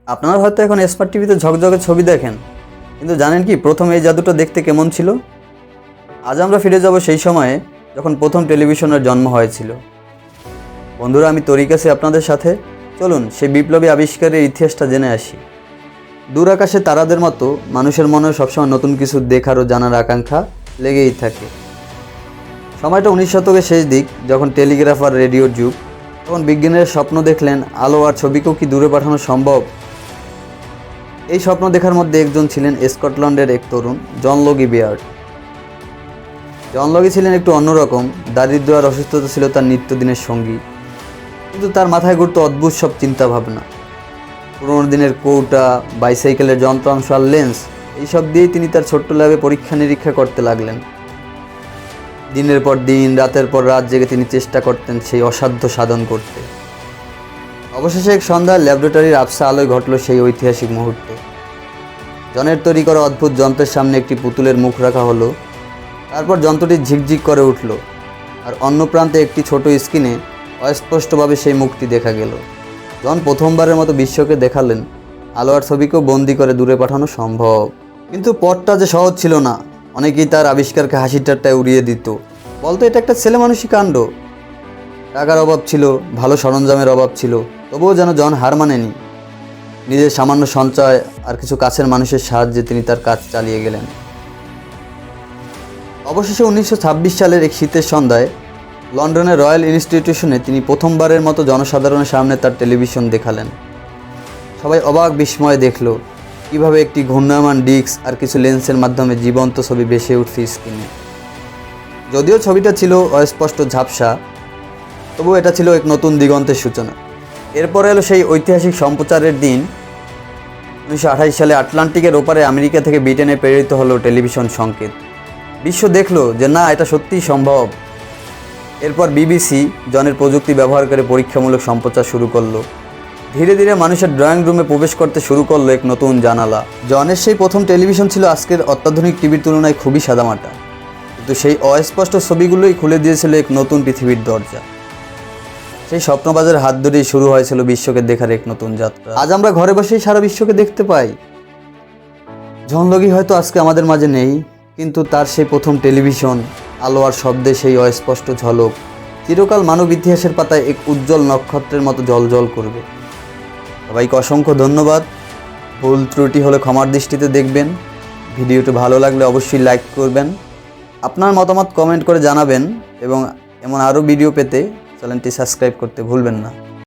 আপনারা হয়তো এখন স্মার্ট টিভিতে ঝকঝকে ছবি দেখেন, কিন্তু জানেন কি প্রথম এই জাদুটা দেখতে কেমন ছিল? আজ আমরা ফিরে যাব সেই সময়ে যখন প্রথম টেলিভিশনের জন্ম হয়েছিল। বন্ধুরা, আমি তরিক আছি আপনাদের সাথে। চলুন সেই বিপ্লবী আবিষ্কারের ইতিহাসটা জেনে আসি। দূর আকাশে তারাদের মতো মানুষের মনে সবসময় নতুন কিছু দেখার ও জানার আকাঙ্ক্ষা লেগেই থাকে। সময়টা 19 শতকের শেষ দিক, যখন টেলিগ্রাফ আর রেডিওর যুগ। তখন বিজ্ঞানীরা স্বপ্ন দেখলেন আলো আর ছবিকেও কি দূরে পাঠানো সম্ভব। এই স্বপ্ন দেখার মধ্যে একজন ছিলেন স্কটল্যান্ডের এক তরুণ, জন লগি বেয়ার্ড। জন লগি ছিলেন একটু অন্যরকম। দারিদ্র আর অসুস্থতা ছিল তার নিত্যদিনের সঙ্গী, কিন্তু তার মাথায় ঘুরত অদ্ভুত সব চিন্তা ভাবনা। পুরোনো দিনের কৌটা, বাইসাইকেলের যন্ত্রাংশ আর লেন্স, এইসব দিয়েই তিনি তার ছোট্ট ল্যাবে পরীক্ষা নিরীক্ষা করতে লাগলেন। দিনের পর দিন, রাতের পর রাত জেগে তিনি চেষ্টা করতেন সেই অসাধ্য সাধন করতে। অবশেষে এক সন্ধ্যায় ল্যাবরেটরির আবছা আলোয় ঘটল সেই ঐতিহাসিক মুহূর্ত। জনের তৈরি করা অদ্ভুত যন্ত্রের সামনে একটি পুতুলের মুখ রাখা হলো। তারপর যন্ত্রটি ঝিকঝিক করে উঠল, আর অন্য প্রান্তে একটি ছোট স্ক্রিনে অস্পষ্টভাবে সেই মুখটি দেখা গেল। জন প্রথমবারের মতো বিশ্বকে দেখালেন আলো আর ছবিকেও বন্দি করে দূরে পাঠানো সম্ভব। কিন্তু পথটা যে সহজ ছিল না। অনেকেই তার আবিষ্কারকে হাসি ঠাট্টায় উড়িয়ে দিত, বলতো এটা একটা ছেলে মানুষই কাণ্ড। টাকার অভাব ছিল, ভালো সরঞ্জামের অভাব ছিল, তবুও যেন জন হার মানেনি। নিজের সামান্য সঞ্চয় আর কিছু কাছের মানুষের সাহায্যে তিনি তার কাজ চালিয়ে গেলেন। অবশেষে 1926 সালের এক শীতের সন্ধ্যায় লন্ডনের রয়্যাল ইনস্টিটিউশনে তিনি প্রথমবারের মতো জনসাধারণের সামনে তার টেলিভিশন দেখালেন। সবাই অবাক বিস্ময়ে দেখল কীভাবে একটি ঘূর্ণায়মান ডিস্ক আর কিছু লেন্সের মাধ্যমে জীবন্ত ছবি ভেসে উঠছে স্ক্রিনে। যদিও ছবিটা ছিল অস্পষ্ট ঝাপসা, তবু এটা ছিল এক নতুন দিগন্তের সূচনা। এরপরে এলো সেই ঐতিহাসিক সম্প্রচারের দিন। 1928 সালে আটলান্টিকের ওপারে আমেরিকা থেকে ব্রিটেনে প্রেরিত হলো টেলিভিশন সংকেত। বিশ্ব দেখল যে না, এটা সত্যিই সম্ভব। এরপর বিবিসি জনের প্রযুক্তি ব্যবহার করে পরীক্ষামূলক সম্প্রচার শুরু করলো। ধীরে ধীরে মানুষের ড্রয়িং রুমে প্রবেশ করতে শুরু করলো এক নতুন জানালা। জনের সেই প্রথম টেলিভিশন ছিল আজকের অত্যাধুনিক টিভির তুলনায় খুবই সাদামাটা, কিন্তু সেই অস্পষ্ট ছবিগুলোই খুলে দিয়েছিল এক নতুন পৃথিবীর দরজা। সেই স্বপ্নবাজের হাত ধরেই শুরু হয়েছিল বিশ্বকে দেখার এক নতুন যাত্রা। আজ আমরা ঘরে বসেই সারা বিশ্বকে দেখতে পাই। জন লগি হয়তো আজকে আমাদের মাঝে নেই, কিন্তু তার সেই প্রথম টেলিভিশন, আলো আর শব্দে সেই অস্পষ্ট ঝলক চিরকাল মানব ইতিহাসের পাতায় এক উজ্জ্বল নক্ষত্রের মতো জ্বলজ্বল করবে। সবাইকে অসংখ্য ধন্যবাদ। ভুল ত্রুটি হলে ক্ষমার দৃষ্টিতে দেখবেন। ভিডিওটি ভালো লাগলে অবশ্যই লাইক করবেন, আপনার মতামত কমেন্ট করে জানাবেন এবং এমন আরও ভিডিও পেতে চ্যানেলটি সাবস্ক্রাইব করতে ভুলবেন না।